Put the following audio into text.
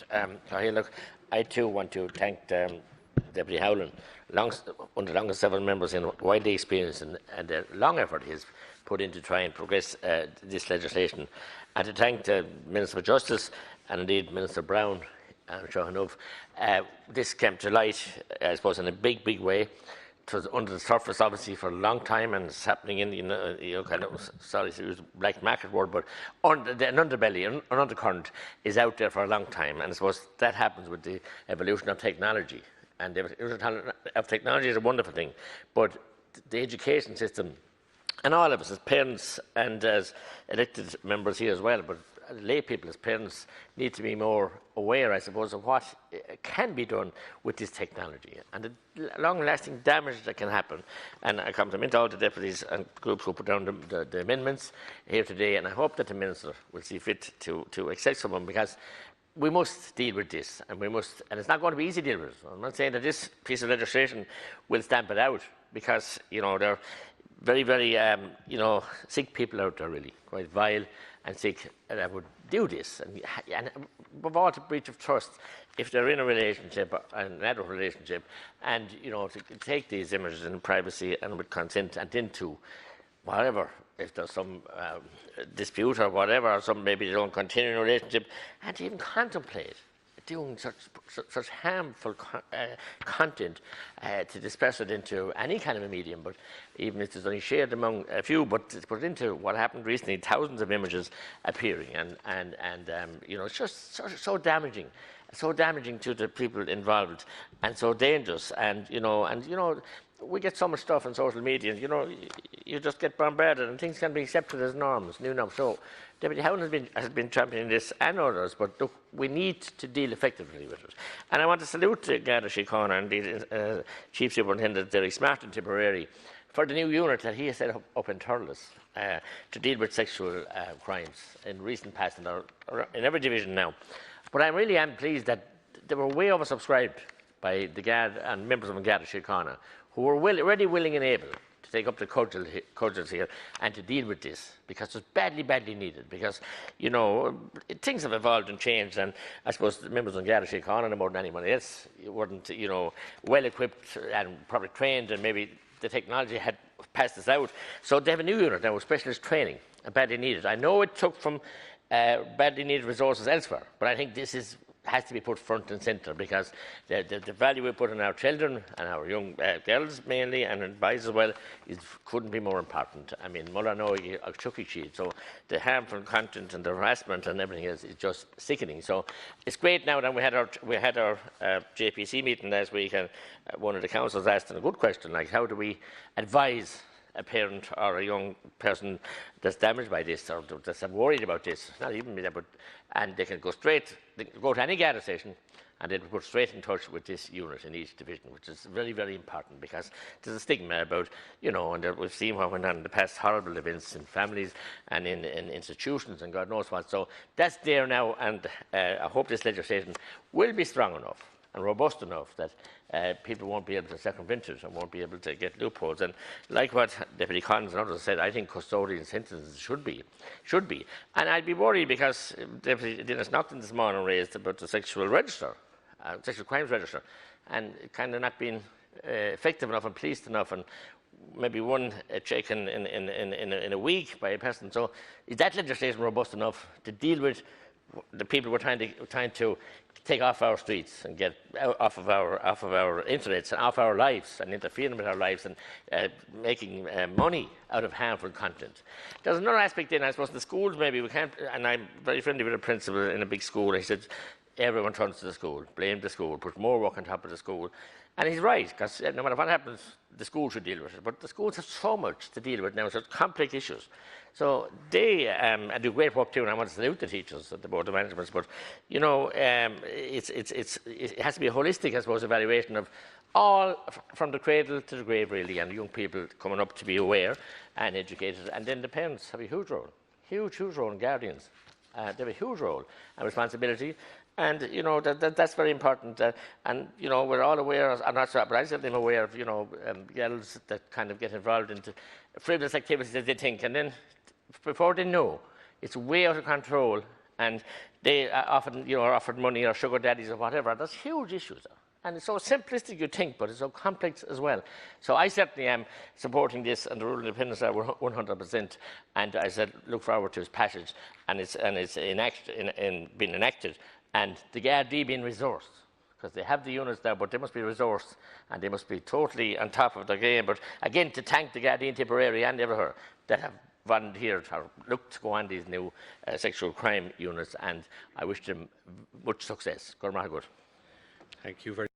Hey, look, I too want to thank Deputy Howland, one of the longest serving members in widely experience and the long effort he's put in to try and progress this legislation, and to thank the Minister for Justice and indeed Minister Brown. I'm sure enough. This came to light, I suppose, in a big way. It was under the surface, obviously, for a long time, and it's happening in, kind of, sorry to use a black market word, but an underbelly, an undercurrent is out there for a long time. And I suppose that happens with the evolution of technology. And the evolution of technology is a wonderful thing, but the education system, and all of us as parents and as elected members here as well, but lay people as parents need to be more aware, I suppose, of what can be done with this technology and the long-lasting damage that can happen. And I compliment all the deputies and groups who put down the amendments here today, and I hope that the Minister will see fit to accept some of them, because we must deal with this, and it's not going to be easy to deal with it. I'm not saying that this piece of legislation will stamp it out, because, there are very, sick people out there, really, quite vile and sick, that would do this. And above all, to breach of trust, if they're in a relationship, an adult relationship, and, to take these images in privacy and with consent, and into whatever, if there's some dispute or whatever, or maybe they don't continue in a relationship, and to even contemplate doing such harmful content, to disperse it into any kind of a medium, but even if it's only shared among a few, but to put it into what happened recently, thousands of images appearing, and it's just so damaging to the people involved, and so dangerous, and we get so much stuff on social media, and you just get bombarded, and things can be accepted as norms, new norms. So Deputy Howland has been championing this, and others, but look, we need to deal effectively with it. And I want to salute Garda Síochána and the Chief Superintendent Derek Smart in Tipperary for the new unit that he has set up in Thurles to deal with sexual crimes in recent past, and in every division now. But I really am pleased that they were way oversubscribed by the Garda and members of Garda Síochána, who were already willing and able to take up the cudgels here and to deal with this, because it's badly needed. Because, things have evolved and changed, and I suppose the members of Garda Síochána, more than anyone else, weren't, well equipped and probably trained, and maybe the technology had passed us out. So they have a new unit now with specialist training, and badly needed. I know it took from badly needed resources elsewhere, but I think this has to be put front and centre, because the value we put on our children and our young girls mainly, and boys as well, couldn't be more important. I mean, Mullanoi, Chucky Sheet, so the harmful content and the harassment and everything is just sickening. So it's great now that we had our JPC meeting last week, and one of the councillors asked a good question, like, how do we advise a parent or a young person that's damaged by this, or that's worried about this, not even me, but, and they can go to any Garda station, and they'll put straight in touch with this unit in each division, which is very important, because there's a stigma about, and we've seen what went on in the past, horrible events in families and in institutions and God knows what. So that's there now, and I hope this legislation will be strong enough and robust enough that people won't be able to circumvent it and won't be able to get loopholes. And like what Deputy Collins and others said, I think custodian sentences should be. And I'd be worried, because Deputy Dennis Naughton this morning raised about the sexual crimes register, and kind of not being effective enough and policed enough, and maybe one check in a week by a person. So is that legislation robust enough to deal with the people we're trying to take off our streets and get off of our internets and off our lives, and interfering with our lives, and making money out of harmful content? There's another aspect in, I suppose, in the schools maybe we can't, and I'm very friendly with a principal in a big school. He said everyone turns to the school, blame the school, put more work on top of the school. And he's right, because no matter what happens, the school should deal with it. But the schools have so much to deal with now, so complex issues. So they do great work too, and I want to salute the teachers at the Board of Management. But, it has to be a holistic, I suppose, evaluation of all from the cradle to the grave, really, and young people coming up to be aware and educated. And then the parents have a huge role, and guardians. They have a huge role and responsibility. And, that's very important. And, we're all aware, I'm not sure, but I certainly am aware of, girls that kind of get involved into frivolous activities as they think. And then, before they know, it's way out of control, and they often, are offered money or sugar daddies or whatever. There's huge issues there. And it's so simplistic you think, but it's so complex as well. So I certainly am supporting this, and the rural independence are 100%. And I said, look forward to its passage, and it's being enacted, and the Gardaí being resourced, because they have the units there, but they must be resourced, and they must be totally on top of the game. But again, to thank the Gardaí in Tipperary and Everher that have volunteered or looked to go on these new sexual crime units, and I wish them much success. Good. Thank you very